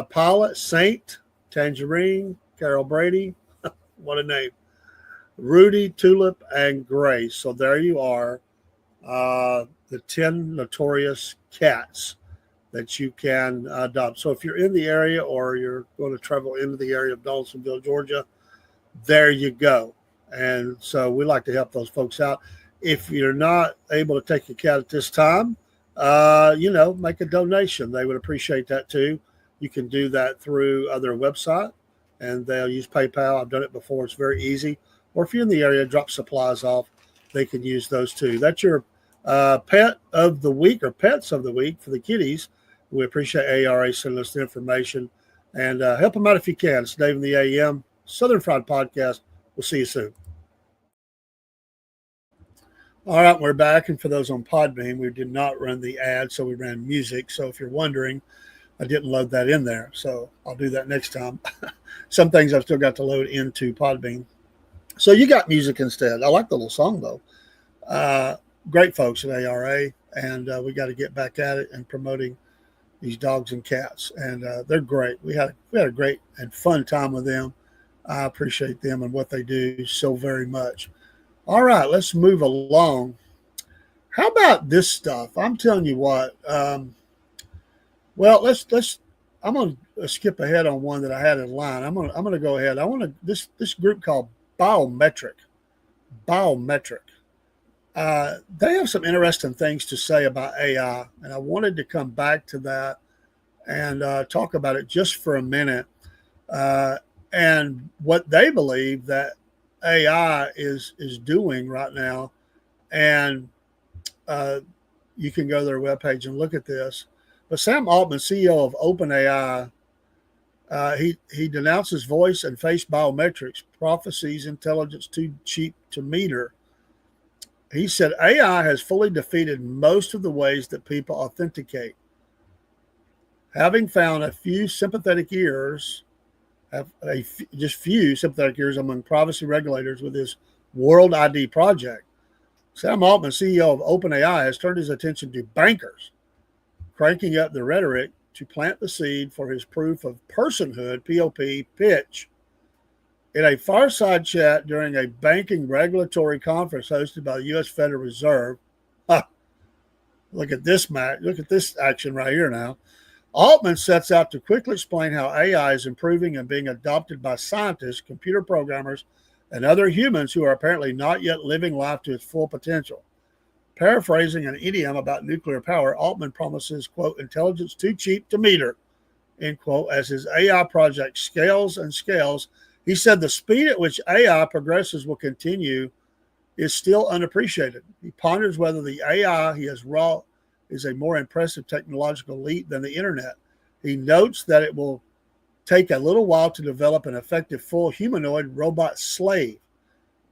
Pilot, Saint, Tangerine, Carol Brady. What a name. Rudy, Tulip, and Grace. So there you are, the 10 notorious cats that you can adopt. So if you're in the area or you're going to travel into the area of Donaldsonville, Georgia, there you go. And so we like to help those folks out. If you're not able to take your cat at this time, make a donation. They would appreciate that too. You can do that through their website, and they'll use PayPal. I've done it before. It's very easy. Or if you're in the area, drop supplies off. They can use those too. That's your pet of the week or pets of the week for the kitties. We appreciate ARA sending us the information, and help them out if you can. It's Dave in the AM, Southern Fried Podcast. We'll see you soon. All right, we're back. And for those on Podbean, we did not run the ad, so we ran music. So if you're wondering, I didn't load that in there. So I'll do that next time. Some things I've still got to load into Podbean. So you got music instead. I like the little song, though. Great folks at ARA, and we got to get back at it and promoting these dogs and cats. And they're great. We had a great and fun time with them. I appreciate them and what they do so very much. All right, let's move along. How about this stuff? I'm telling you what. Well, let's. I'm going to skip ahead on one that I had in line. I'm going to go ahead. I want to this group called Biometric. They have some interesting things to say about AI, and I wanted to come back to that and talk about it just for a minute, and what they believe that AI is doing right now. And you can go to their webpage and look at this. But Sam Altman, CEO of OpenAI, he denounces voice and face biometrics, prophecies intelligence too cheap to meter. He said AI has fully defeated most of the ways that people authenticate. Having found a few sympathetic ears, just few sympathetic ears among privacy regulators with his World ID project, Sam Altman, CEO of OpenAI, has turned his attention to bankers, cranking up the rhetoric to plant the seed for his proof of personhood, POP, pitch. In a fireside chat during a banking regulatory conference hosted by the U.S. Federal Reserve, look at this, Matt. Look at this action right here now. Altman sets out to quickly explain how AI is improving and being adopted by scientists, computer programmers, and other humans who are apparently not yet living life to its full potential. Paraphrasing an idiom about nuclear power, Altman promises, quote, intelligence too cheap to meter, end quote, as his AI project scales and scales. He said the speed at which AI progresses will continue is still unappreciated. He ponders whether the AI he has wrought is a more impressive technological leap than the internet. He notes that it will take a little while to develop an effective full humanoid robot slave.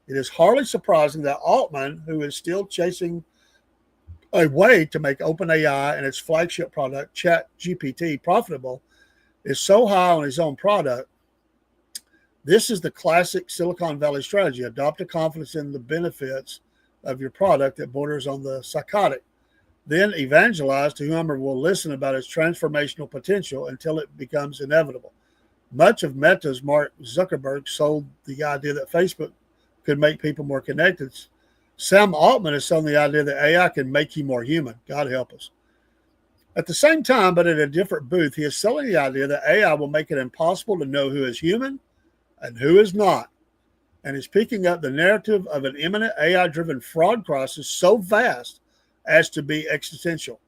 It is hardly surprising that Altman, who is still chasing a way to make OpenAI and its flagship product, ChatGPT, profitable, is so high on his own product. This is the classic Silicon Valley strategy. Adopt a confidence in the benefits of your product that borders on the psychotic. Then evangelize to whomever will listen about its transformational potential until it becomes inevitable. Much of Meta's Mark Zuckerberg sold the idea that Facebook could make people more connected. Sam Altman is selling the idea that AI can make you more human. God help us. At the same time, but at a different booth, he is selling the idea that AI will make it impossible to know who is human and who is not, and is picking up the narrative of an imminent AI-driven fraud crisis so vast as to be existential.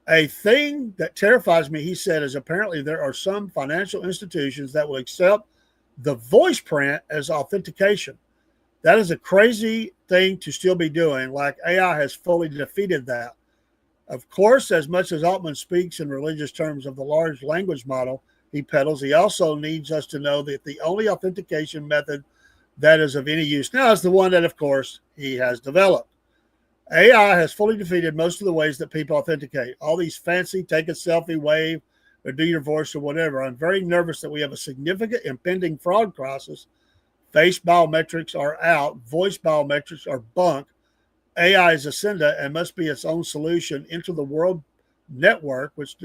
A thing that terrifies me, he said, is apparently there are some financial institutions that will accept the voice print as authentication. That is a crazy thing to still be doing, like AI has fully defeated that. Of course, as much as Altman speaks in religious terms of the large language model he peddles, he also needs us to know that the only authentication method that is of any use now is the one that, of course, he has developed. AI has fully defeated most of the ways that people authenticate. All these fancy take a selfie, wave, or do your voice or whatever. I'm very nervous that we have a significant impending fraud crisis. Face biometrics are out. Voice biometrics are bunk. AI is ascendant and must be its own solution into the world network, which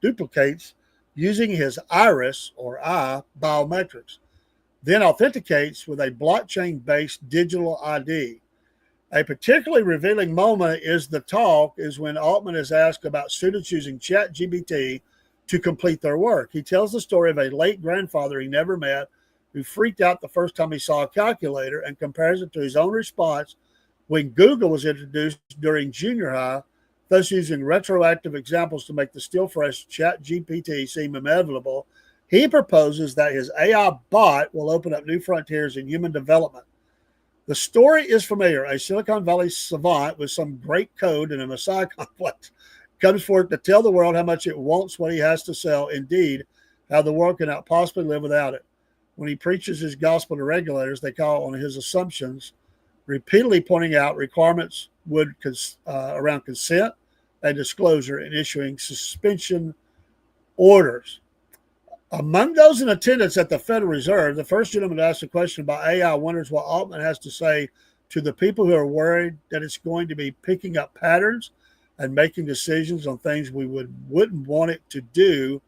duplicates using his iris or eye biometrics, then authenticates with a blockchain-based digital ID. A particularly revealing moment is when Altman is asked about students using ChatGPT to complete their work. He tells the story of a late grandfather he never met who freaked out the first time he saw a calculator and compares it to his own response when Google was introduced during junior high, thus using retroactive examples to make the still fresh ChatGPT seem inevitable. He proposes that his AI bot will open up new frontiers in human development. The story is familiar. A Silicon Valley savant with some great code and a Messiah complex comes forth to tell the world how much it wants what he has to sell. Indeed, how the world cannot possibly live without it. When he preaches his gospel to regulators, they call on his assumptions, repeatedly pointing out requirements around consent and disclosure and issuing suspension orders. Among those in attendance at the Federal Reserve, the first gentleman to ask a question about AI wonders what Altman has to say to the people who are worried that it's going to be picking up patterns and making decisions on things we wouldn't want it to do.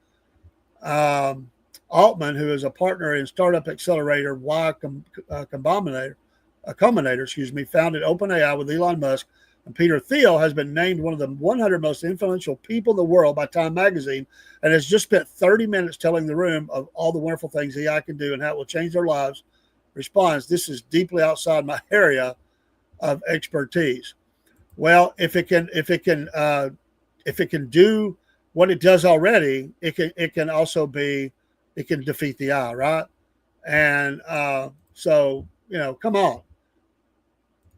Altman, who is a partner in startup accelerator Y Combinator, founded OpenAI with Elon Musk, and Peter Thiel has been named one of the 100 most influential people in the world by Time Magazine, and has just spent 30 minutes telling the room of all the wonderful things AI can do and how it will change their lives. Responds, "This is deeply outside my area of expertise." Well, if it can do what it does already, it can also defeat the eye, right? And so come on.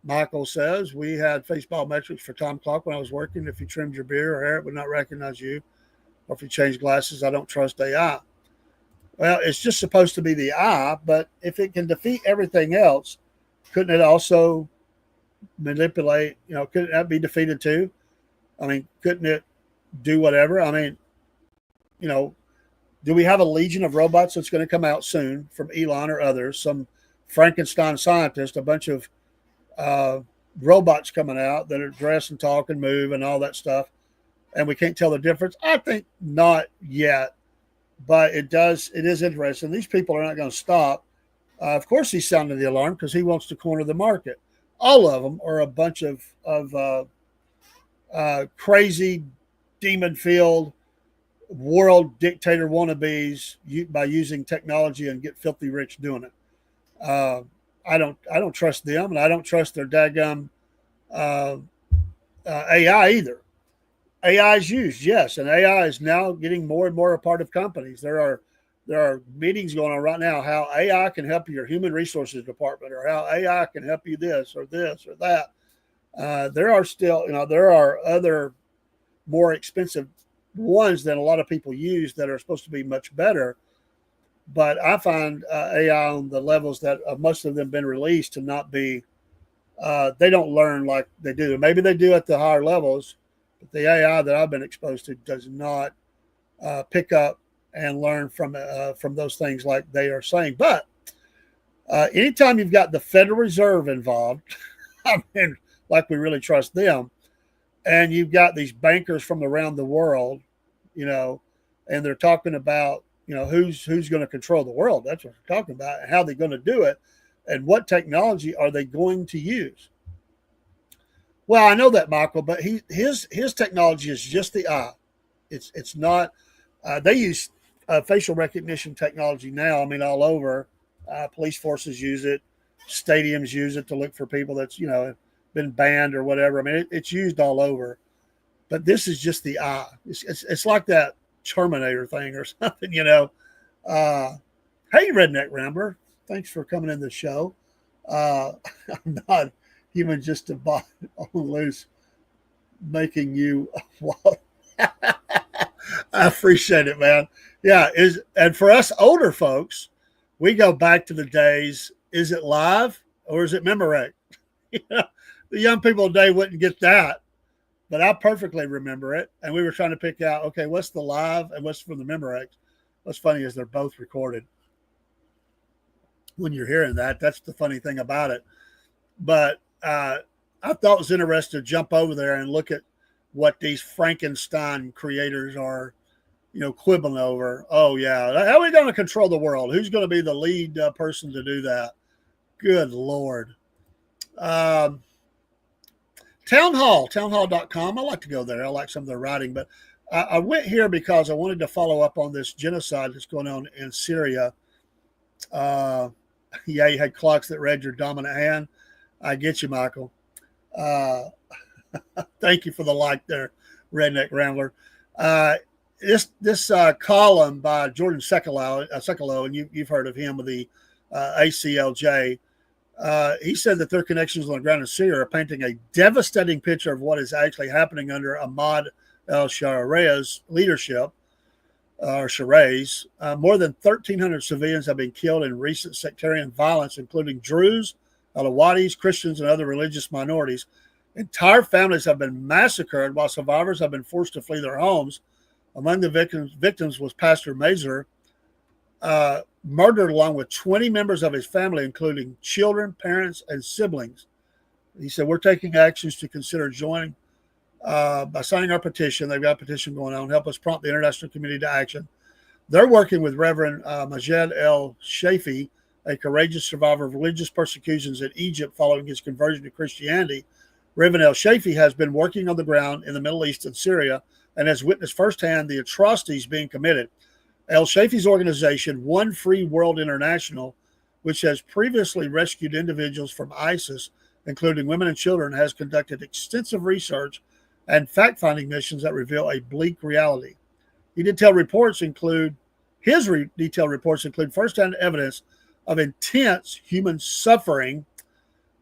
Michael says, we had face biometrics for time clock when I was working. If you trimmed your beard or hair, it would not recognize you. Or if you change glasses, I don't trust AI. Well, it's just supposed to be the eye, but if it can defeat everything else, couldn't it also manipulate? Couldn't that be defeated too? I mean, couldn't it do whatever? I mean, do we have a legion of robots that's going to come out soon from Elon or others? Some Frankenstein scientist, a bunch of robots coming out that are dress and talk and move and all that stuff, and we can't tell the difference? I think not yet, but it is interesting. These people are not going to stop. Of course he's sounding the alarm because he wants to corner the market. All of them are a bunch of crazy, demon-filled world dictator wannabes by using technology and get filthy rich doing it. I don't trust them, and I don't trust their daggum AI either. AI is used, yes, and AI is now getting more and more a part of companies. There are meetings going on right now how AI can help your human resources department, or how AI can help you this or that. There are other more expensive ones than a lot of people use that are supposed to be much better. But I find AI on the levels that most of them been released to not be, they don't learn like they do. Maybe they do at the higher levels, but the AI that I've been exposed to does not pick up and learn from those things like they are saying. But anytime you've got the Federal Reserve involved, I mean, like we really trust them, and you've got these bankers from around the world, and they're talking about, who's going to control the world. That's what they're talking about, and how they're going to do it, and what technology are they going to use. Well, I know that, Michael, but his technology is just the eye. It's not. They use facial recognition technology now. I mean, all over. Police forces use it. Stadiums use it to look for people that's been banned or whatever. I mean, it's used all over. But this is just the eye. It's like that Terminator thing or something, Hey, Redneck Rambler, thanks for coming in the show. I'm not even just a bot on loose making you I appreciate it, man. Yeah, and for us older folks, we go back to the days, is it live or is it Memorex? The young people today wouldn't get that. but I perfectly remember it. And we were trying to pick out, okay, what's the live and what's from the Memorex. What's funny is they're both recorded. When you're hearing that, that's the funny thing about it. But I thought it was interesting to jump over there and look at what these Frankenstein creators are, quibbling over. Oh, yeah. How are we going to control the world? Who's going to be the lead person to do that? Good Lord. Townhall.com. I like to go there. I like some of their writing. But I went here because I wanted to follow up on this genocide that's going on in Syria. Yeah, you had clocks that read your dominant hand. I get you, Michael. Thank you for the like there, Redneck Rambler. This column by Jordan Sekalo, and you've heard of him with the ACLJ. He said that their connections on the ground in Syria are painting a devastating picture of what is actually happening under Ahmad al-Sharia's leadership, or Shari's. More than 1,300 civilians have been killed in recent sectarian violence, including Druze, Alawites, Christians, and other religious minorities. Entire families have been massacred while survivors have been forced to flee their homes. Among the victims was Pastor Mazer, murdered along with 20 members of his family, including children, parents, and siblings. He said, we're taking actions to consider joining by signing our petition. They've got a petition going on. Help us prompt the international community to action. They're working with Reverend Majed El Shafi, a courageous survivor of religious persecutions in Egypt following his conversion to Christianity. Reverend El Shafi has been working on the ground in the Middle East and Syria and has witnessed firsthand the atrocities being committed. El Shafi's organization, One Free World International, which has previously rescued individuals from ISIS, including women and children, has conducted extensive research and fact-finding missions that reveal a bleak reality. His detailed reports include firsthand evidence of intense human suffering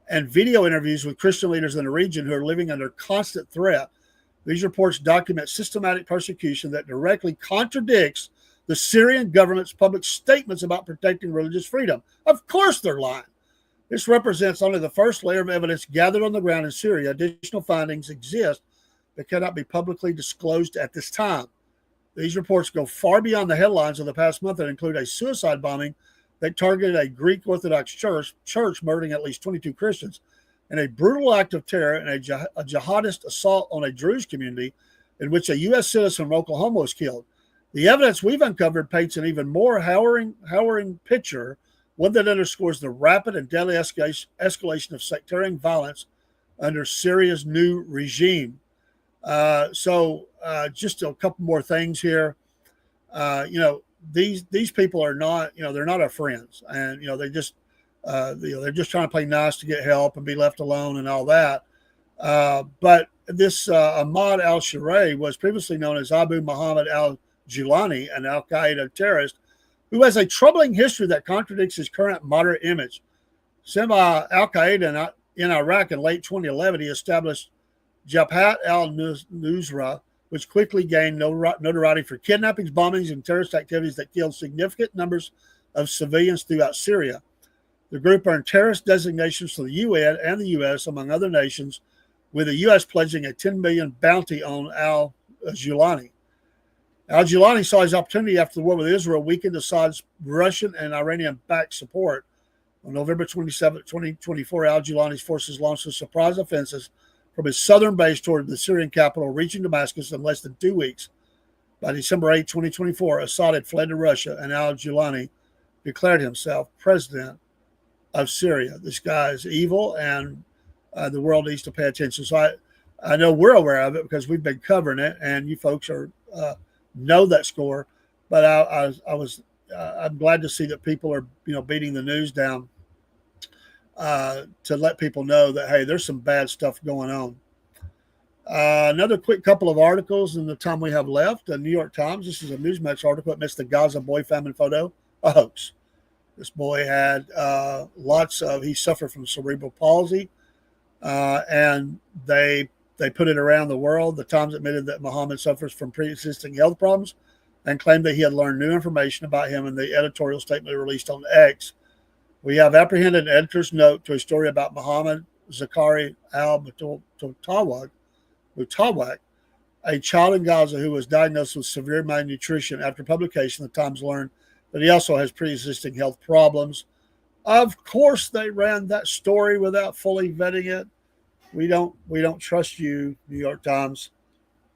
and video interviews with Christian leaders in the region who are living under constant threat. These reports document systematic persecution that directly contradicts the Syrian government's public statements about protecting religious freedom. Of course they're lying. This represents only the first layer of evidence gathered on the ground in Syria. Additional findings exist that cannot be publicly disclosed at this time. These reports go far beyond the headlines of the past month and include a suicide bombing that targeted a Greek Orthodox church murdering at least 22 Christians, and a brutal act of terror and a jihadist assault on a Druze community in which a U.S. citizen from Oklahoma was killed. The evidence we've uncovered paints an even more harrowing picture, one that underscores the rapid and deadly escalation of sectarian violence under Syria's new regime. So just a couple more things here. These people are not, they're not our friends, and they're just trying to play nice to get help and be left alone and all that. But this Ahmad al-Shari was previously known as Abu Muhammad al-Julani, an al-Qaeda terrorist who has a troubling history that contradicts his current moderate image. Sent by al-Qaeda in Iraq in late 2011, he established Jabhat al-Nusra, which quickly gained notoriety for kidnappings, bombings, and terrorist activities that killed significant numbers of civilians throughout Syria. The group earned terrorist designations from the UN and the U.S., among other nations, with the U.S. pledging a $10 million bounty on al-Julani. Al-Julani saw his opportunity after the war with Israel weakened Assad's Russian and Iranian-backed support. On November 27, 2024, al-Julani's forces launched a surprise offensive from his southern base toward the Syrian capital, reaching Damascus in less than 2 weeks. By December 8, 2024, Assad had fled to Russia, and al-Julani declared himself president of Syria. This guy is evil, and the world needs to pay attention. So I know we're aware of it because we've been covering it, and you folks are know that score. But I'm glad to see that people are beating the news down to let people know that, hey, there's some bad stuff going on. Another quick couple of articles in the time we have left. The New York Times, this is a Newsmax article that missed the Gaza boy famine photo, a hoax. This boy had he suffered from cerebral palsy, and they put it around the world. The Times admitted that Muhammad suffers from pre-existing health problems and claimed that he had learned new information about him in the editorial statement released on X. We have apprehended an editor's note to a story about Muhammad Zakari al-Mutawag, Mutawak, a child in Gaza who was diagnosed with severe malnutrition. After publication, the Times learned that he also has pre-existing health problems. Of course, they ran that story without fully vetting it. We don't trust you, New York Times,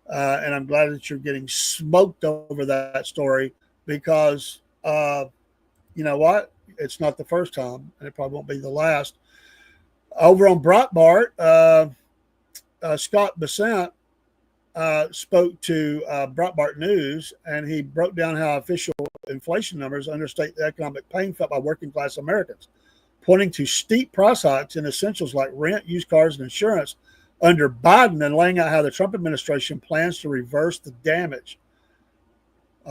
and I'm glad that you're getting smoked over that story because you know what? It's not the first time, and it probably won't be the last. Over on Breitbart, Scott Bessent spoke to Breitbart News, and he broke down how official inflation numbers understate the economic pain felt by working class Americans, pointing to steep price hikes in essentials like rent, used cars, and insurance under Biden, and laying out how the Trump administration plans to reverse the damage.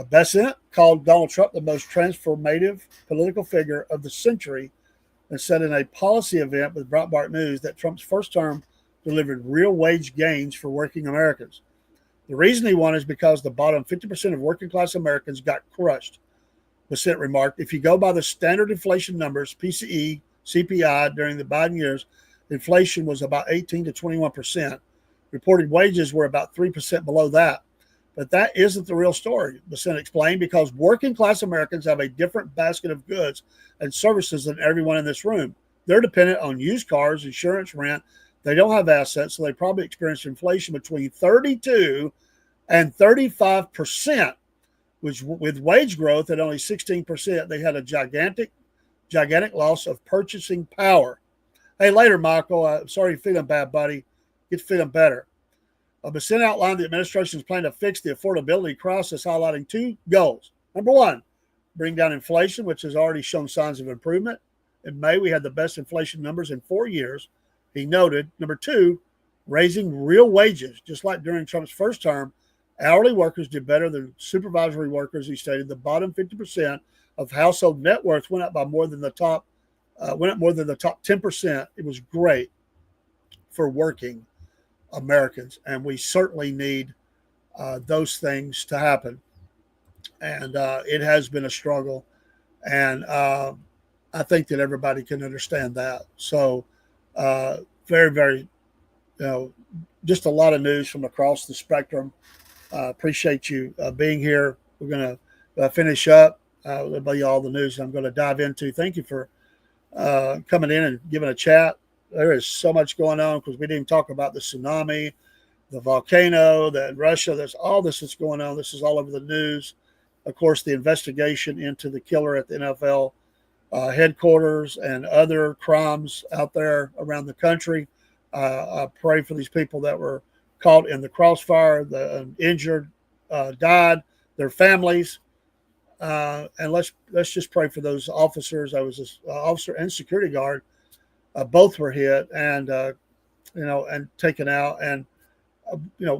Bessent called Donald Trump the most transformative political figure of the century and said in a policy event with Breitbart News that Trump's first term delivered real wage gains for working Americans. The reason he won is because the bottom 50% of working class Americans got crushed. Bessent remarked, if you go by the standard inflation numbers, PCE, CPI, during the Biden years, inflation was about 18 to 21%. Reported wages were about 3% below that. But that isn't the real story, Bessent explained, because working class Americans have a different basket of goods and services than everyone in this room. They're dependent on used cars, insurance, rent. They don't have assets, so they probably experienced inflation between 32 and 35%, which with wage growth at only 16%, they had a gigantic loss of purchasing power. Hey, later, Michael. Sorry you're feeling bad, buddy. Get feeling better. Bessent outlined the administration's plan to fix the affordability crisis, highlighting two goals. Number one, bring down inflation, which has already shown signs of improvement. In May, we had the best inflation numbers in 4 years, he noted. Number two, raising real wages. Just like during Trump's first term, hourly workers did better than supervisory workers. He stated the bottom 50% of household net worth went up more than the top 10%. It was great for working Americans, and we certainly need those things to happen. And it has been a struggle, and I think that everybody can understand that. So, very, very, just a lot of news from across the spectrum. Appreciate you being here. We're going to finish up. That'll be all the news I'm going to dive into. Thank you for coming in and giving a chat. There is so much going on because we didn't talk about the tsunami, the volcano, that Russia. There's all this that's going on. This is all over the news. Of course, the investigation into the killer at the NFL headquarters and other crimes out there around the country. I pray for these people that were caught in the crossfire, the injured, died, their families. And let's just pray for those officers. I was an officer and security guard. Both were hit and and taken out. And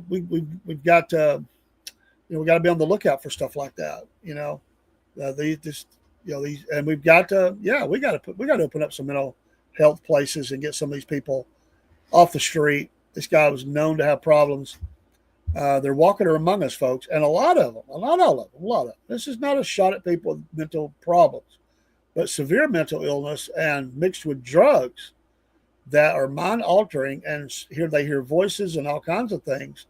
we've got to we got to be on the lookout for stuff like that. These and we've got to we got to open up some mental health places and get some of these people off the street. This guy was known to have problems. They're walking among us, folks, and a lot of them, not all of them, a lot of them. This is not a shot at people with mental problems, but severe mental illness and mixed with drugs that are mind-altering, and they hear voices and all kinds of things.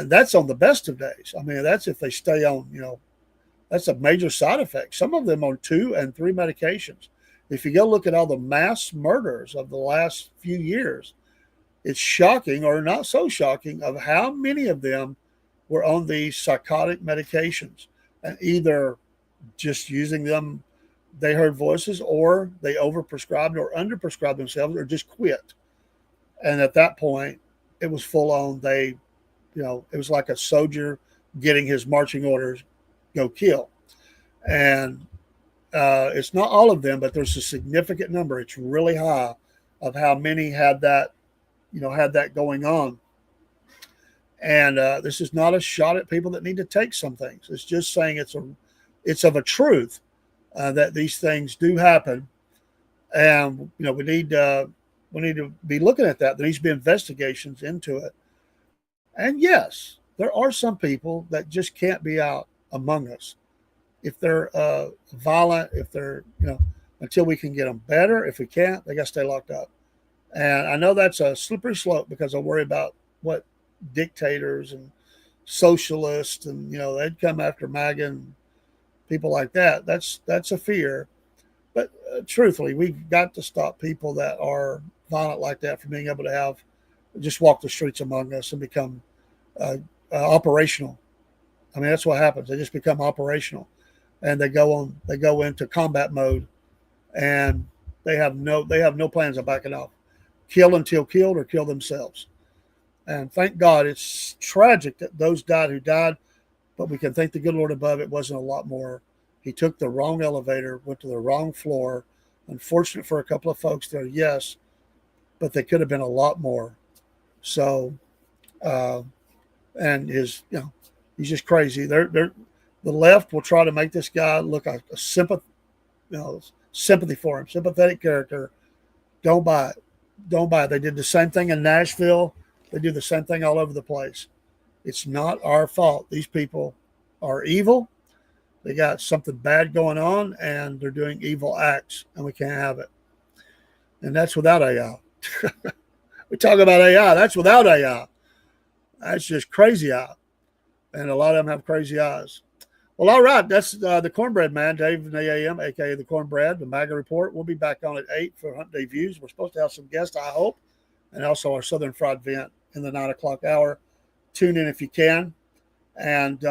That's on the best of days. I mean, that's if they stay on, that's a major side effect. Some of them on 2 and 3 medications. If you go look at all the mass murders of the last few years, it's shocking, or not so shocking, of how many of them were on these psychotic medications and either just using them. They heard voices, or they overprescribed or underprescribed themselves, or just quit. And at that point, it was full on. It was like a soldier getting his marching orders, go kill. And it's not all of them, but there's a significant number. It's really high of how many had that going on. And this is not a shot at people that need to take some things. It's just saying it's of a truth that these things do happen, and we need to be looking at that. There needs to be investigations into it. And yes, there are some people that just can't be out among us if they're violent. If they're until we can get them better. If we can't, they got to stay locked up. And I know that's a slippery slope because I worry about what dictators and socialists, and they'd come after MAGA and people like that. That's a fear. But truthfully, we've got to stop people that are violent like that from being able to have just walk the streets among us and become operational. I mean, that's what happens. They just become operational, and they go into combat mode, and they have no plans of backing off. Kill until killed or kill themselves. And thank God, it's tragic that those died who died, but we can thank the good Lord above it wasn't a lot more. He took the wrong elevator, went to the wrong floor. Unfortunate for a couple of folks there, yes, but they could have been a lot more. So, and he's just crazy. The left will try to make this guy look like a sympathy for him, sympathetic character. Don't buy it. Don't buy it. They did the same thing in Nashville. They do the same thing all over the place. It's not our fault. These people are evil. They got something bad going on, and they're doing evil acts, and we can't have it. And that's without AI. We talk about AI. That's without AI. That's just crazy eye. And a lot of them have crazy eyes. Well, all right. That's the Cornbread Man, Dave in the AM, a.k.a. the Cornbread, the MAGA Report. We'll be back on at 8 for Hunt Day Views. We're supposed to have some guests, I hope, and also our Southern Fried Vent in the 9 o'clock hour. Tune in if you can. And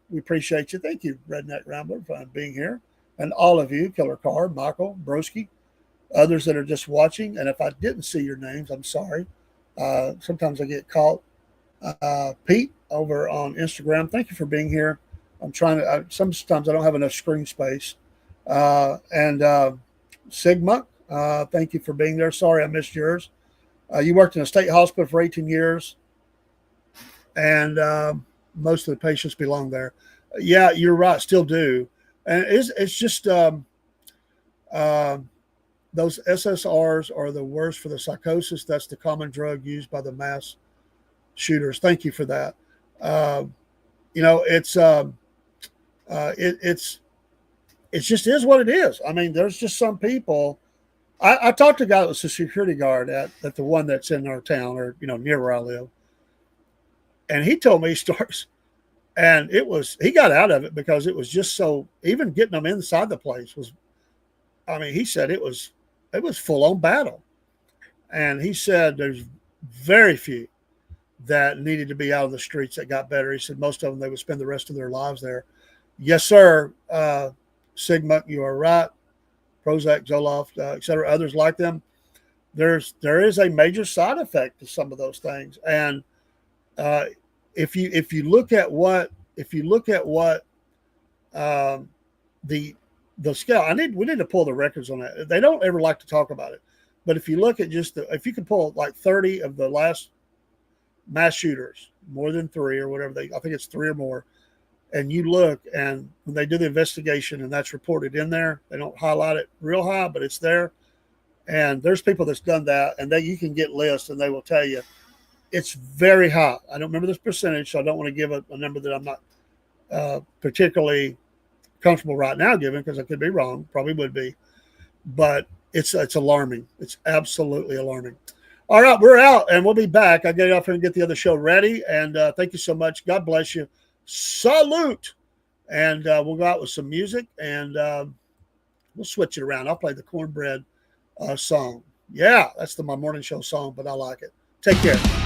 we appreciate you. Thank you, Redneck Rambler, for being here. And all of you, Killer Carr, Michael, Broski, others that are just watching. And if I didn't see your names, I'm sorry. Sometimes I get caught. Pete over on Instagram, thank you for being here. I'm trying to, sometimes I don't have enough screen space. And Sigma, thank you for being there. Sorry I missed yours. You worked in a state hospital for 18 years, and most of the patients belong there. Yeah, you're right, still do. And it's just those SSRs are the worst for the psychosis. That's the common drug used by the mass shooters. Thank you for that. It just is what it is. I mean, there's just some people. I talked to a guy that was a security guard at the one that's in our town, or near where I live, and he told me stories, and he got out of it because it was just so, even getting them inside the place was, I mean, he said it was full on battle, and he said there's very few that needed to be out of the streets that got better. He said most of them, they would spend the rest of their lives there. Yes, sir. Sigma, you are right. Prozac, Zoloft, et cetera, others like them. There is a major side effect to some of those things. And if you look at what the scale, we need to pull the records on that. They don't ever like to talk about it. But if you look at if you can pull like 30 of the last mass shooters, more than 3 or whatever, I think it's 3 or more, and you look, and when they do the investigation and that's reported in there, they don't highlight it real high, but it's there. And there's people that's done that, and you can get lists, and they will tell you it's very high. I don't remember this percentage, so I don't want to give a number that I'm not particularly comfortable right now giving, because I could be wrong, probably would be, but it's alarming. It's absolutely alarming. All right, we're out, and we'll be back. I get off here and get the other show ready, and thank you so much. God bless you. Salute. And we'll go out with some music, and we'll switch it around. I'll play the Cornbread song. Yeah, that's my morning show song, but I like it. Take care.